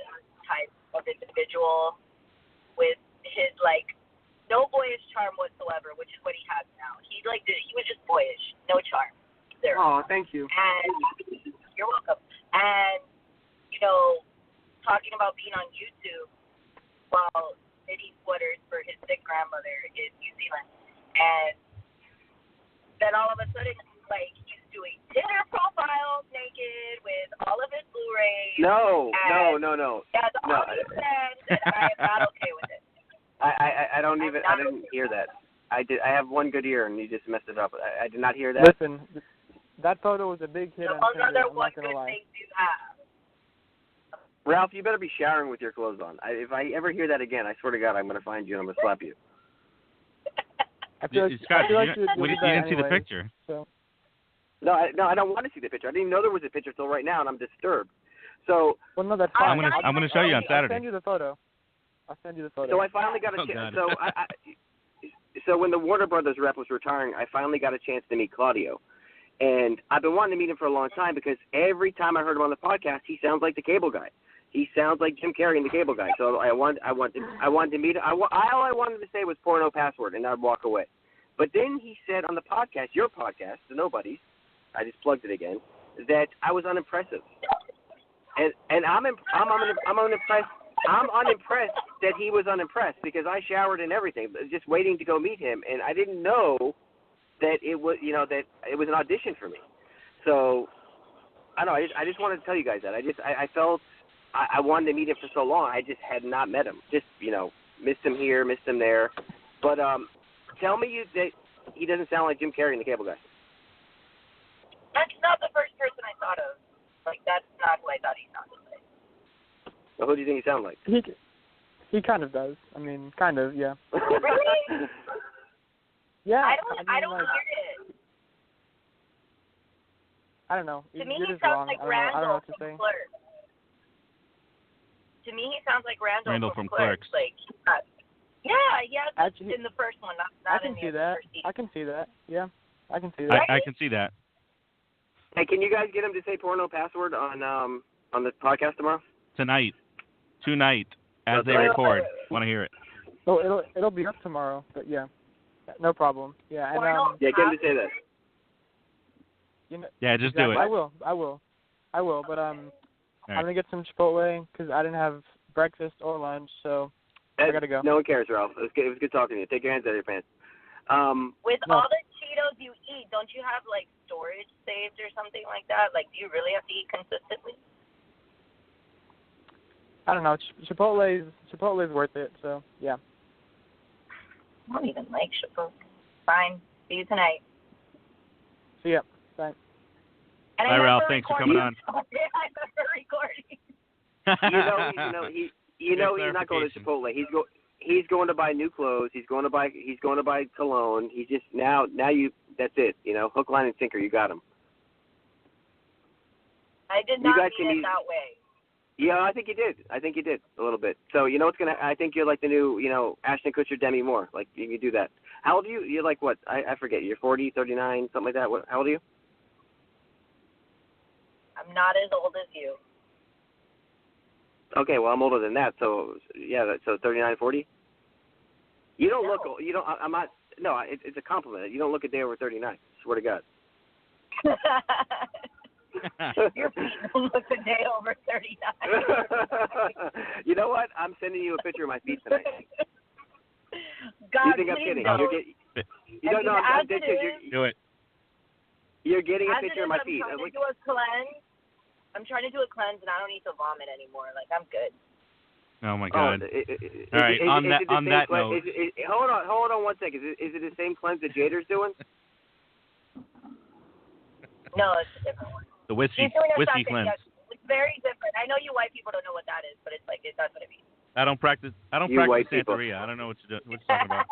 type of individual with his, like, no boyish charm whatsoever, which is what he has now. He was just boyish, no charm. There. Oh, thank you. And you're welcome. And, talking about being on YouTube while knitting sweaters for his sick grandmother in New Zealand. And then all of a sudden, like, he's doing Tinder profiles naked with all of his Blu-rays. No. That's all he said, and I am not okay with it. I didn't hear that. I have one good ear, and you just messed it up. I did not hear that. Listen, that photo was a big hit on Tinder. Those are I'm what not gonna good lie. things you have. Ralph, you better be showering with your clothes on. If I ever hear that again, I swear to God, I'm going to find you and I'm going to slap you. Scott, you didn't see the anyway, picture. So. No, I don't want to see the picture. I didn't know there was a picture till right now, and I'm disturbed. So, well, no, that's fine. I'm gonna show you on Saturday. I'll send you the photo. So I finally got a chance. So when the Warner Brothers rep was retiring, I finally got a chance to meet Claudio. And I've been wanting to meet him for a long time because every time I heard him on the podcast, he sounds like the cable guy. He sounds like Jim Carrey and the cable guy. So I wanted to meet him. All I wanted to say was porno password, and I'd walk away. But then he said on the podcast, your podcast, the Knowbodies, I just plugged it again, that I was unimpressive. And I'm unimpressed. I'm unimpressed that he was unimpressed because I showered and everything, just waiting to go meet him, and I didn't know that it was, that it was an audition for me. So I don't know. I just wanted to tell you guys that. I felt I wanted to meet him for so long. I just had not met him. Just missed him here, missed him there. But tell me that he doesn't sound like Jim Carrey and the Cable Guy. That's not the first person I thought of. Like, that's not who I thought he sounded like. Well, who do you think he sounded like? He kind of does. I mean, kind of, yeah. Really? Yeah. I don't hear it. I don't know. To me, You're he just sounds wrong. like I don't Randall know what to from say. Clerks. To me, he sounds like Randall from Clerks. Clerks. Like, Actually, in the first one, not I can in see the that. first season. I can see that. Yeah, I can see that. I can see that. Hey, can you guys get him to say porno password on the podcast tomorrow? Tonight, as they record. Want to hear it? Oh, it'll be up tomorrow, but yeah, no problem. Yeah, and yeah, get him to say that. Yeah, just exactly. do it. I will. But I'm right. gonna get some Chipotle because I didn't have breakfast or lunch, so I gotta go. No one cares, Ralph. It was good talking to you. Take your hands out of your pants. With all the Cheetos you eat, don't you have like storage saved or something like that? Like, do you really have to eat consistently? I don't know. Chipotle's worth it, so yeah. I don't even like Chipotle. Fine. See you tonight. See ya. Bye. And Bye, Ralph. Thanks for coming on. I'm never recording. He's not going to Chipotle. He's going to buy new clothes. He's going to buy cologne. He's just now you. That's it. Hook, line, and sinker. You got him. I did not mean it that way. Yeah, I think you did. A little bit. So what's gonna? I think you're like the new Ashton Kutcher, Demi Moore. Like you can do that. How old are you? You're like what? I forget. You're 40, 39, something like that. How old are you? I'm not as old as you. Okay, well I'm older than that. So yeah, so 39, 40. You don't look. You don't. I'm not. No, it's a compliment. You don't look a day over 39. Swear to God. Your feet don't look a day over 39. You know what? I'm sending you a picture of my feet tonight. God, you think I'm kidding? Don't. You don't know. Do it. You're getting a picture of my feet. I'm trying to do a cleanse. I'm trying to do a cleanse, and I don't need to vomit anymore. Like, I'm good. Oh my God! All right. On that note, hold on 1 second. Is it the same cleanse that Jader's doing? No, it's a different one. The whiskey cleanse. Yes. It's very different. I know you white people don't know what that is, but it's like that's what it means. I don't practice Santeria. I don't know what you're talking about.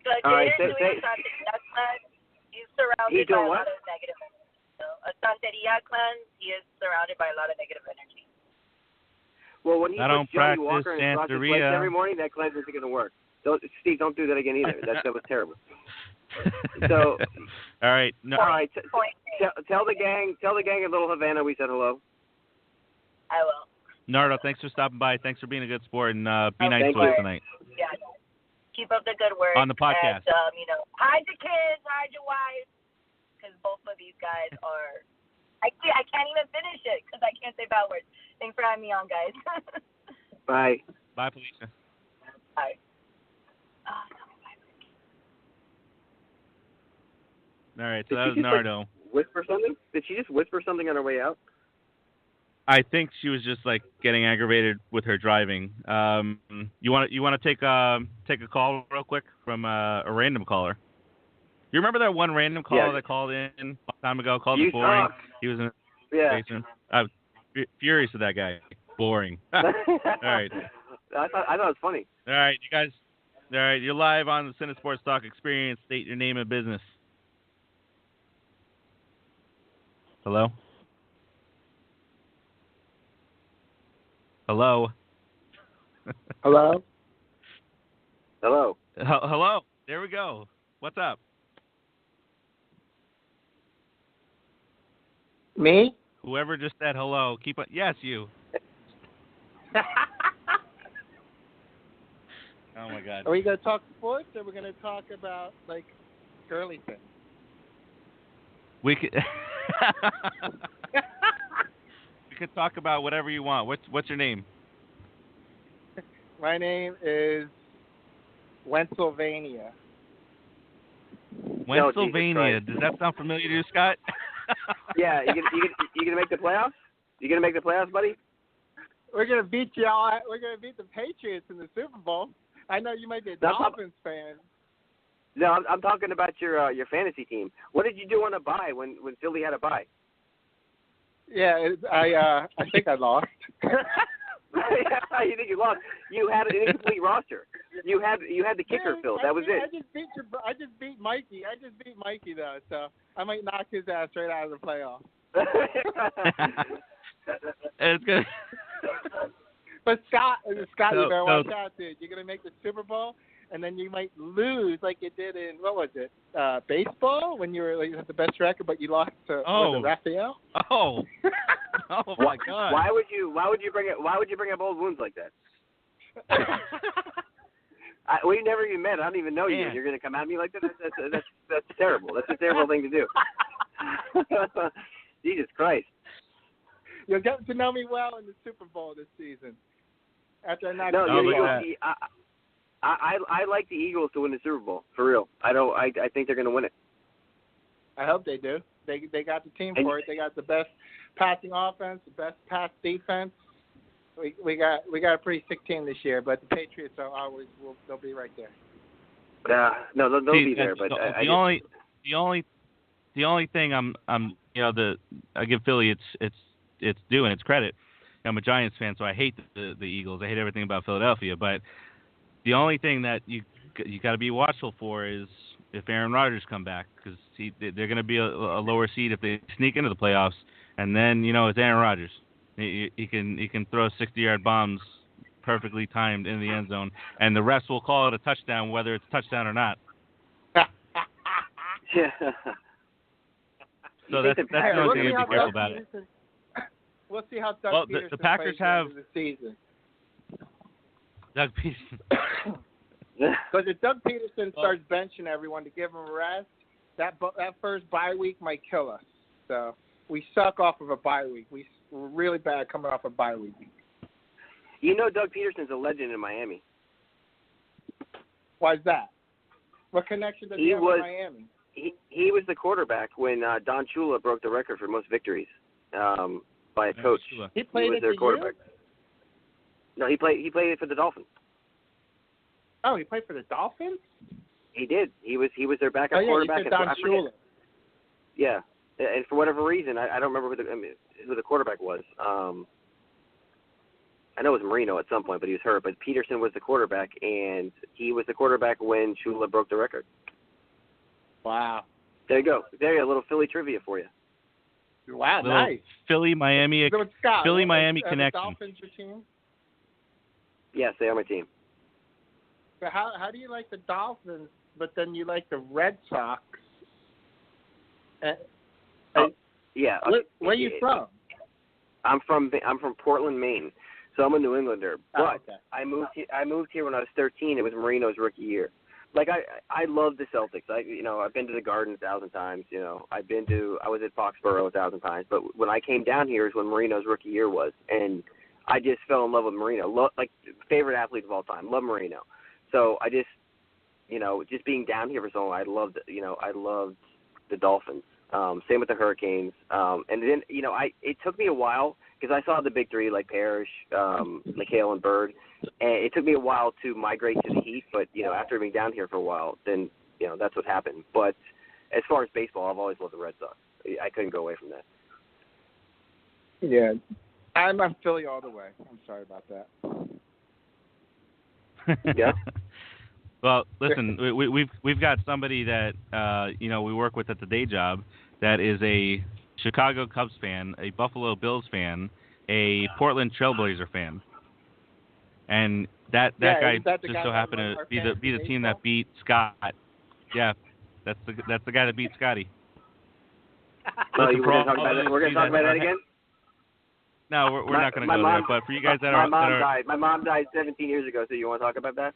So all right, Jader's doing a shot. That's what he's surrounded by a lot of negative energy. So, a Santeria cleanse, he is surrounded by a lot of negative energy. Well, when he puts Johnny Walker and crosses his legs every morning, that cleanse isn't going to work. Steve, don't do that again either. That was terrible. So, all right, all right. Tell the gang in Little Havana we said hello. I will. Nardo, thanks for stopping by. Thanks for being a good sport, and be nice to us tonight. Yeah. Keep up the good work on the podcast. And, hide your kids, hide your wives, because both of these guys are. I can't even finish it because I can't say bad words. Thanks for having me on, guys. Bye. Bye, Felicia. Bye. All right, so that was Nardo. Whisper something? Did she just whisper something on her way out? I think she was just getting aggravated with her driving. You want to take a call real quick from a random caller? You remember that one random caller that called in a long time ago? Called it boring. He was in the basement. I was furious with that guy. Boring. All right. I thought it was funny. All right, you guys. All right, you're live on the CineSportsTalk Experience. State your name and business. Hello? Hello? Hello? Hello? Hello? There we go. What's up? Me? Whoever just said hello, keep it. Yes, you. Oh, my God. Are we going to talk sports, or are we going to talk about, girly things? We could... We could talk about whatever you want. What's your name? My name is Pennsylvania. Pennsylvania. Does that sound familiar to you, Scott? Yeah, you gonna make the playoffs? You gonna make the playoffs, buddy? We're gonna beat y'all. We're gonna beat the Patriots in the Super Bowl. I know you might be a Dolphins fan. No, I'm talking about your fantasy team. What did you do on a bye when Philly had a bye? Yeah, I think I lost. You think you lost? You had an incomplete roster. You had the kicker filled. That was it. I just beat Mikey. I just beat Mikey though, so I might knock his ass right out of the playoffs. It's good. But Scott, you better watch out, dude. You're gonna make the Super Bowl, and then you might lose like you did in baseball when you were had the best record, but you lost to Raphael. Oh, oh my God! Why would you bring up old wounds like that? We never even met. I don't even know you. And you're gonna come at me like that? That's terrible. That's a terrible thing to do. Jesus Christ! You'll get to know me well in the Super Bowl this season. After I knock I like the Eagles to win the Super Bowl for real. I think they're going to win it. I hope they do. They got the team for it. They got the best passing offense, the best pass defense. We got a pretty sick team this year, but the Patriots they'll be right there. No, they'll be there. But the only thing I give Philly it's due and its credit. I'm a Giants fan, so I hate the Eagles. I hate everything about Philadelphia, but the only thing that you got to be watchful for is if Aaron Rodgers come back, because they're going to be a lower seed if they sneak into the playoffs, and then it's Aaron Rodgers. He can throw 60-yard bombs perfectly timed in the end zone, and the refs will call it a touchdown whether it's a touchdown or not. Yeah. So that's the only thing to be careful about it. We'll see how Doug Peterson the Packers have the season. Doug Peterson. Because if Doug Peterson starts benching everyone to give him a rest, that first bye week might kill us. So we suck off of a bye week. We're really bad coming off a bye week. Doug Peterson's a legend in Miami. Why is that? What connection does he have with Miami? He was the quarterback when Don Shula broke the record for most victories. By a coach. He played their quarterback. No, he played for the Dolphins. Oh, he played for the Dolphins? He did. He was their backup quarterback. You said Don Shula. Yeah, and for whatever reason, I don't remember who the quarterback was. I know it was Marino at some point, but he was hurt. But Peterson was the quarterback, and he was the quarterback when Shula broke the record. Wow. There you go. There you go. A little Philly trivia for you. Wow, Little nice. Philly-Miami So Scott, Philly-Miami are connection. the Dolphins your team? Yes, they are my team. So how do you like the Dolphins, but then you like the Red Sox? Yeah. Where are you from? I'm from Portland, Maine. So I'm a New Englander. But okay. I moved here when I was 13. It was Marino's rookie year. Like I love the Celtics. I've been to the Garden 1,000 times. I was at Foxborough 1,000 times. But when I came down here is when Marino's rookie year was, and I just fell in love with Marino. Favorite athlete of all time. Love Marino. So I just, just being down here for so long, I loved the Dolphins. Same with the Hurricanes. And then, it took me a while because I saw the big three like Parrish, McHale, and Bird. And it took me a while to migrate to the Heat. But, after being down here for a while, then, that's what happened. But as far as baseball, I've always loved the Red Sox. I couldn't go away from that. Yeah. I'm Philly all the way. I'm sorry about that. Yeah. Well, listen, we've got somebody that we work with at the day job that is a Chicago Cubs fan, a Buffalo Bills fan, a Portland Trailblazer fan, and that guy just so happened to be the team that beat Scott. Yeah, that's the guy that beat Scotty. We're gonna talk about that again. No, we're not going to go there. But for you guys that are... My mom died 17 years ago, so you want to talk about that?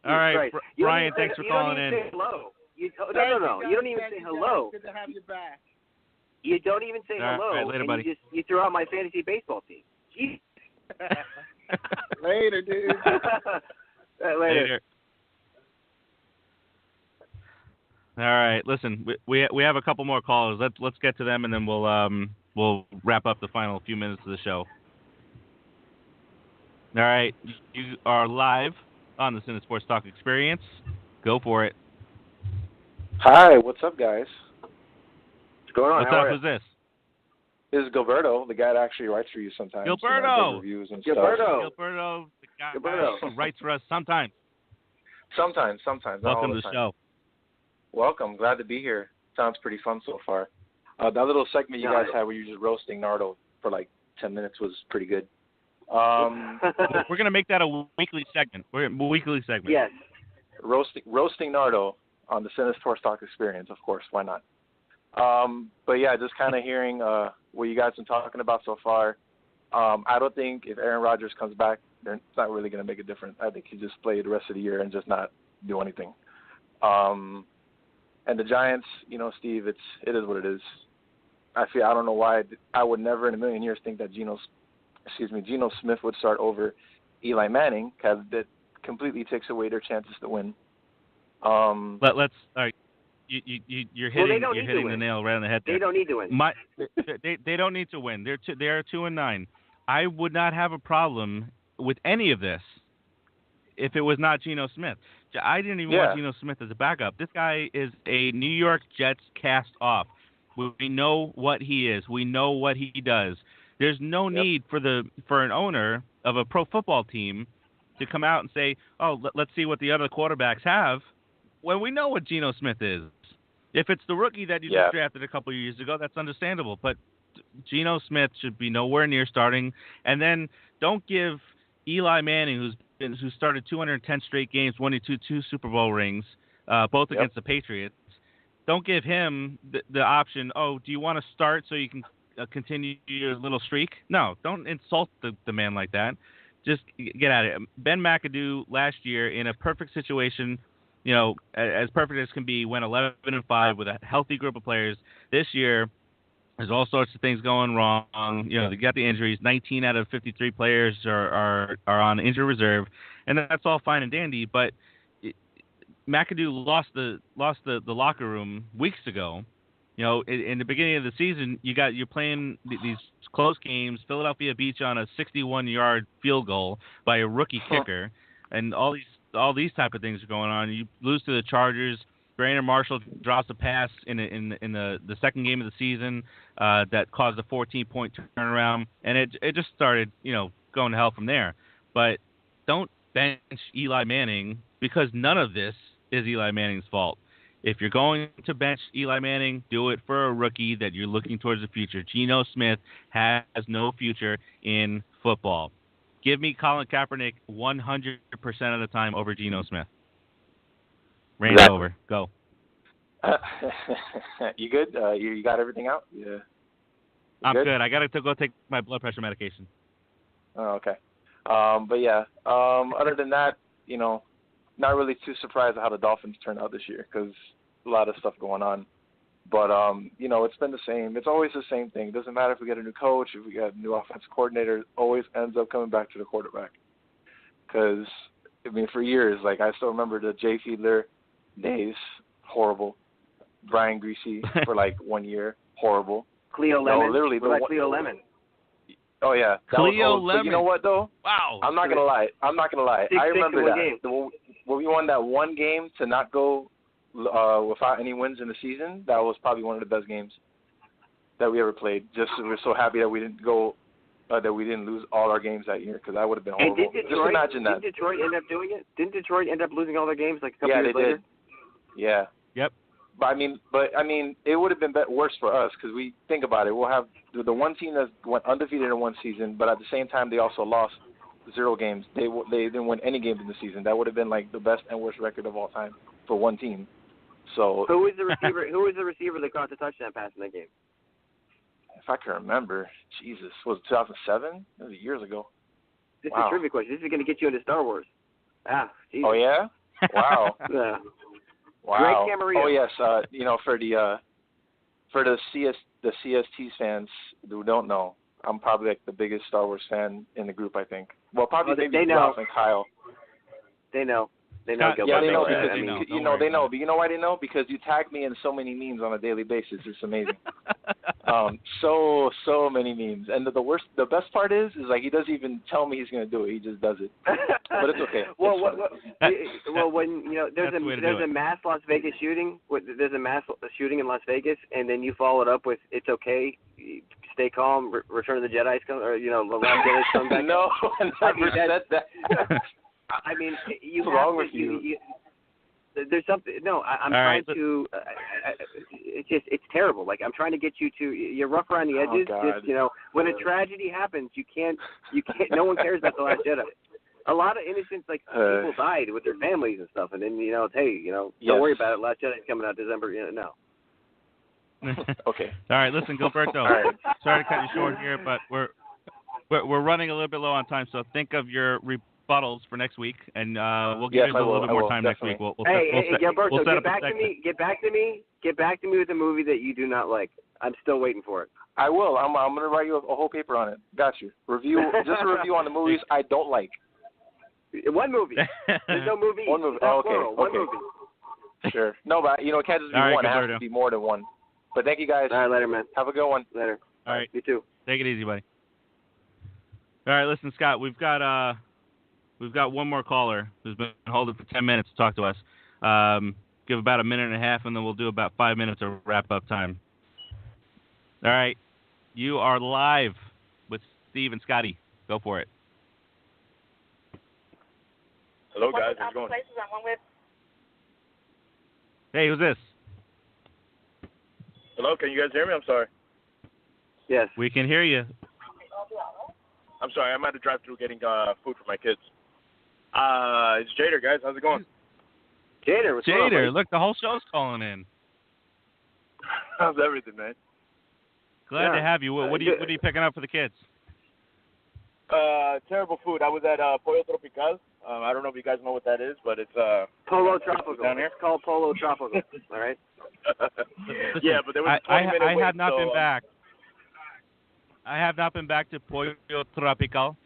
All right, Brian, thanks for calling in. You don't even say hello. No. You don't even say hello. Good to have you back. You don't even say hello. All right, later, buddy. You threw out my fantasy baseball team. Jeez. Later, dude. Later. All right, listen, we have a couple more callers. Let's get to them, and then we'll wrap up the final few minutes of the show. All right, you are live on the CineSportsTalk Experience. Go for it. Hi, what's up, guys? What's going on? What's up? Who's this? This is Gilberto, the guy that actually writes for you sometimes. Gilberto! Reviews and Gilberto, the guy who writes for us sometimes. Sometimes. Welcome to the show. Welcome. Glad to be here. Sounds pretty fun so far. That little segment you guys had where you were just roasting Nardo for like 10 minutes was pretty good. We're going to make that a weekly segment. Yes. Roasting Nardo on the CineSportsTalk Experience, of course. Why not? But yeah, just kind of hearing what you guys have been talking about so far. I don't think if Aaron Rodgers comes back, it's not really going to make a difference. I think he just play the rest of the year and just not do anything. And the Giants, Steve, it is what it is. I don't know why I would never in a million years think that Geno Smith would start over Eli Manning, because that completely takes away their chances to win. Let's all right. You're hitting the nail right on the head there. They don't need to win. They don't need to win. They are 2-9. I would not have a problem with any of this if it was not Geno Smith. I didn't even want Geno Smith as a backup. This guy is a New York Jets cast off. We know what he is. We know what he does. There's no need for an owner of a pro football team to come out and say, "Oh, let's see what the other quarterbacks have," when we know what Geno Smith is. If it's the rookie that you just drafted a couple of years ago, that's understandable. But Geno Smith should be nowhere near starting. And then don't give Eli Manning, who started 210 straight games, winning two Super Bowl rings, both against the Patriots. Don't give him the option. Oh, do you want to start so you can continue your little streak? No, don't insult the man like that. Just get at it. Ben McAdoo last year in a perfect situation, as perfect as can be, went 11-5 with a healthy group of players. This year, there's all sorts of things going wrong. They got the injuries. 19 out of 53 players are on injury reserve, and that's all fine and dandy. But McAdoo lost the locker room weeks ago. In the beginning of the season, you're playing these close games. Philadelphia beat you on a 61-yard field goal by a rookie kicker, and all these type of things are going on. You lose to the Chargers. Brandon Marshall drops a pass in the second game of the season that caused a 14-point turnaround, and it just started going to hell from there. But don't bench Eli Manning because none of this is Eli Manning's fault. If you're going to bench Eli Manning, do it for a rookie that you're looking towards the future. Geno Smith has no future in football. Give me Colin Kaepernick 100% of the time over Geno Smith. Rant over. Go. You good? You got everything out? Yeah. I'm good. I got to go take my blood pressure medication. Oh, okay. But yeah, other than that, not really too surprised at how the Dolphins turned out this year because a lot of stuff going on. But, it's been the same. It's always the same thing. It doesn't matter if we get a new coach, if we get a new offensive coordinator, it always ends up coming back to the quarterback. Because, for years, I still remember the Jay Fiedler days, horrible. Brian Greasy for 1 year, horrible. Cleo Lemon. No, literally, Cleo Lemon. Oh yeah, Cleo Lemon. But you know what though? Wow. I'm not gonna lie. I remember that. When we won that one game to not go without any wins in the season, that was probably one of the best games that we ever played. Just we're so happy that we didn't go, that we didn't lose all our games that year because that would have been horrible. And just imagine that. Didn't Detroit end up doing it? Didn't Detroit end up losing all their games a couple years later? Did. Yeah. Yep. But it would have been worse for us because we think about it. We'll have the one team that went undefeated in one season, but at the same time they also lost 0 games. They didn't win any games in the season. That would have been the best and worst record of all time for one team. So who was the receiver? Who was the receiver that caught the touchdown pass in that game? If I can remember, Jesus, was it 2007? That was years ago. This is a trivia question. This is going to get you into Star Wars. Jesus. Oh yeah. Wow. Yeah. Wow. Great Camarillo. Oh yes. For the CST fans who don't know, I'm probably the biggest Star Wars fan in the group. I think. Well, probably they know. Ralph and Kyle. They know. They know. Yeah, they know because they know. They know. But you know why they know? Because you tag me in so many memes on a daily basis. It's amazing. So many memes. And the best part is he doesn't even tell me he's going to do it. He just does it. But it's okay. Well, when there's a mass Las Vegas shooting. There's a mass shooting in Las Vegas, and then you follow it up with "It's okay, stay calm, Return of the Jedi's come," or the Last Jedi's come back. No, I never said that. What's wrong with you? There's something. No, I'm trying to. It's terrible. I'm trying to get you to. You're rough around the edges. God. When a tragedy happens, you can't. No one cares about the Last Jedi. A lot of innocent people died with their families and stuff, and then don't worry about it. Last Jedi's coming out December. No. Okay. All right, listen, Gilberto. Right. Sorry to cut you short here, but we're running a little bit low on time, so think of your rebuttals for next week, and we'll give you a little bit more time next week. Gilberto, get back to me with a movie that you do not like. I'm still waiting for it. I will. I'm going to write you a whole paper on it. Got you. Just a review on the movies I don't like. One movie. There's no movie. One movie. Oh, okay. One movie. Sure. No, but it can't just be one. It has to be more than one. But thank you guys. All right, later, man. Have a good one. Later. All right. You too. Take it easy, buddy. All right, listen, Scott. We've got one more caller who's been holding for 10 minutes to talk to us. Give about a minute and a half, and then we'll do about 5 minutes of wrap-up time. All right. You are live with Steve and Scotty. Go for it. Hello, guys. How's it going? Hey, who's this? Hello, can you guys hear me? I'm sorry. Yes. We can hear you. I'm sorry. I'm at the drive-thru getting food for my kids. It's Jader, guys. How's it going? Jader, what's going on, buddy? Look, the whole show's calling in. How's everything, man? Glad to have you. What are you picking up for the kids? Terrible food. I was at Pollo Tropical. I don't know if you guys know what that is, but it's Polo Tropical. Down here. It's called Polo Tropical. All right. Yeah, but there was a 20-minute wait. I have not been back. I have not been back to Pollo Tropical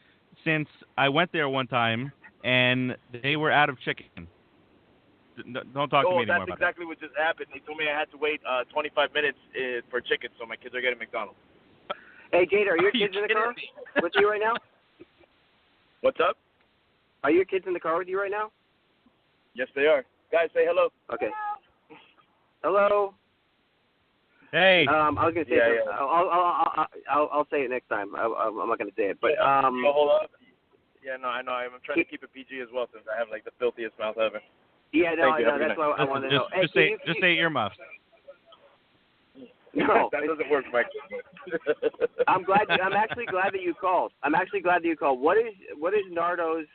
since I went there one time and they were out of chicken. Don't talk to me anymore about that. Oh, that's exactly what just happened. They told me I had to wait 25 minutes for chicken, so my kids are getting McDonald's. Hey, Jader, are your kids in the car with you right now? What's up? Are your kids in the car with you right now? Yes, they are. Guys, say hello. Okay. Hello. Hey. I was gonna say yeah. I'll say it next time. I'm not gonna say it, but hold up. Yeah, no, I know. I'm trying to keep it PG as well since I have like the filthiest mouth ever. Yeah, no, Thank you. I know. That's why I wanted to know. Just say earmuffs. No, that doesn't work, Mike. I'm actually glad that you called. What is Nardo's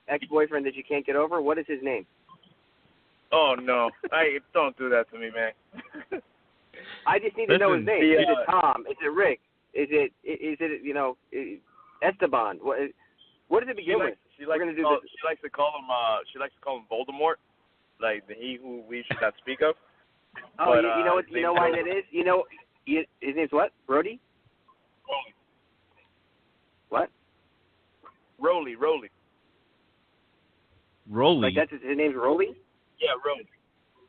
ex-boyfriend that you can't get over? What is his name? Oh no! Don't do that to me, man. I just need to know his name. Yeah. Is it Tom? Is it Rick? Is it Esteban? What does it begin with? She likes to call him Voldemort, like the he who we should not speak of. Oh, but, you know what? You know why that is? His name's what? Brody? What? Rolly. Like that's his name's Rolly? Yeah, Rolly.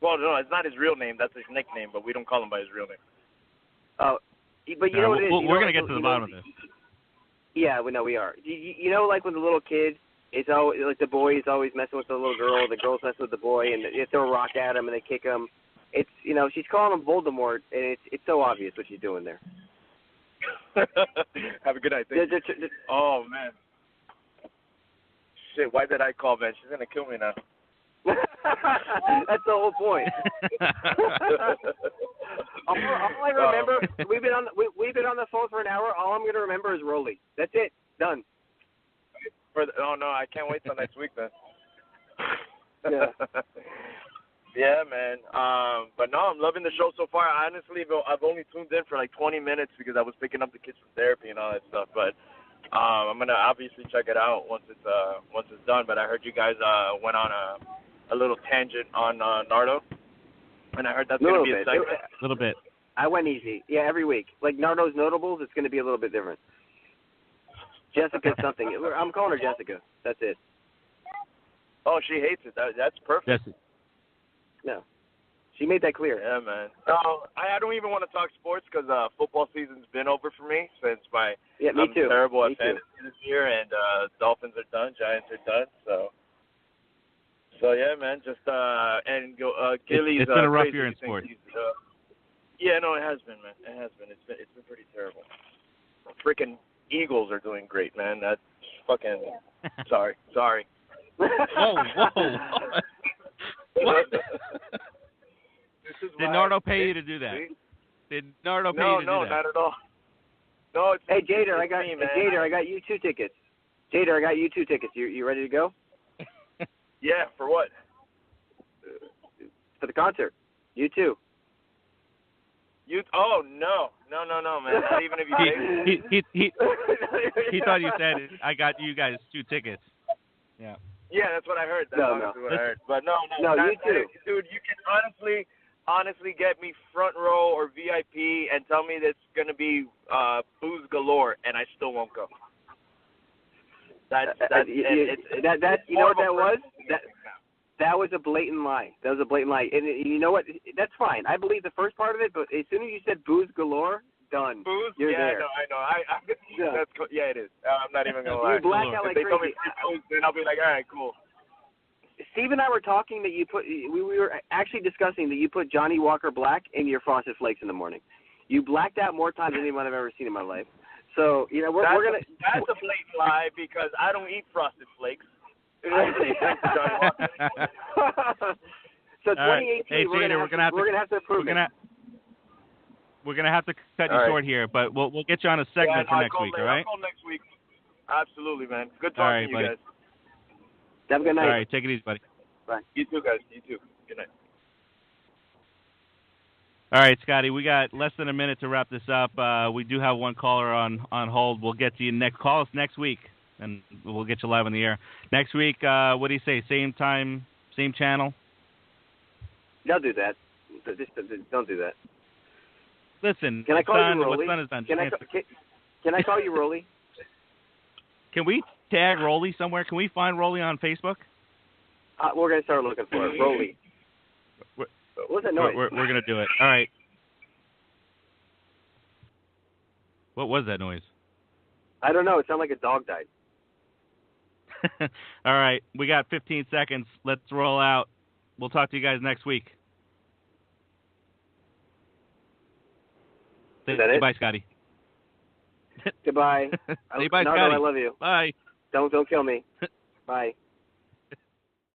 Well, no, it's not his real name. That's his nickname, but we don't call him by his real name. Oh, but you know what it is? We're gonna get to the bottom of this. Yeah, we are. You know, like when the little kid, it's always like the boy is always messing with the little girl, the girl's messing with the boy, and they throw a rock at him and they kick him. It's she's calling him Voldemort, and it's so obvious what she's doing there. Have a good night. Oh man, shit! Why did I call, man? She's gonna kill me now. That's the whole point. all I remember, we've been on the phone for an hour. All I'm gonna remember is Rolly. That's it. Done. Oh no, I can't wait till next week then. Yeah. Yeah, man. But no, I'm loving the show so far. Honestly, I've only tuned in for like 20 minutes because I was picking up the kids from therapy and all that stuff. But I'm gonna obviously check it out once it's done. But I heard you guys went on a little tangent on Nardo, and I heard that's gonna be a segment. A little bit. I went easy. Yeah, every week. Like Nardo's Notables, it's gonna be a little bit different. Jessica something. I'm calling her Jessica. That's it. Oh, she hates it. That's perfect. Jessica. No. She made that clear. Yeah, man. No, I don't even want to talk sports because football season's been over for me since me I'm too. terrible at fantasy this year, and Dolphins are done, Giants are done, so yeah, man. Just Gilly's. It's been a rough year in sports. Yeah, no, it has been, man. It has been. It's been pretty terrible. Freaking Eagles are doing great, man. That's fucking. Sorry. Whoa. What? Did Nardo pay you to do that? See? Did Nardo pay you to do that? No, not at all. No, it's Hey, Jader, I got you 2 tickets. Jader, I got you 2 tickets. You ready to go? Yeah, for what? For the concert. You too. Oh no, man. Not even if you paid. He thought you said I got you guys 2 tickets. Yeah. Yeah, that's what I heard. That's honestly what I heard. But no, you too. Dude, you can honestly get me front row or VIP and tell me that's going to be booze galore, and I still won't go. You know what that was? That was a blatant lie. And you know what? That's fine. I believe the first part of it, but as soon as you said booze galore, done. Booze? You're there. I know. That's cool. Yeah, it is. I'm not even going to lie. You black out like if they crazy. tell me booze, then I'll be like, all right, cool. Steve and I were talking that we were actually discussing that you put Johnny Walker Black in your Frosted Flakes in the morning. You blacked out more times than anyone I've ever seen in my life. So, we're going to... That's a blatant lie because I don't eat Frosted Flakes. I drink Johnny Walker. So 2018, hey, we're going to have to prove it. We're gonna have to cut you short here, but we'll get you on a segment for next week, all right? I'll call next week. Absolutely, man. Good talking to you buddy. guys. Have a good night. All right, take it easy, buddy. Bye. You too, guys. You too. Good night. All right, Scotty, we got less than a minute to wrap this up. We do have one caller on hold. We'll get to you next. Call us next week, and we'll get you live on the air. Next week, what do you say? Same time, same channel? Don't do that. Don't do that. Listen, can I call you Rolly? What's done is done. Can I call you Rolly? Can we tag Rolly somewhere? Can we find Rolly on Facebook? We're going to start looking for it. Rolly. What's that noise? We're going to do it. All right. What was that noise? I don't know. It sounded like a dog died. All right. We got 15 seconds. Let's roll out. We'll talk to you guys next week. Is that it? Goodbye, Scotty. Goodbye. Say bye, Nardo, Scotty. I love you. Bye. Don't kill me. Bye.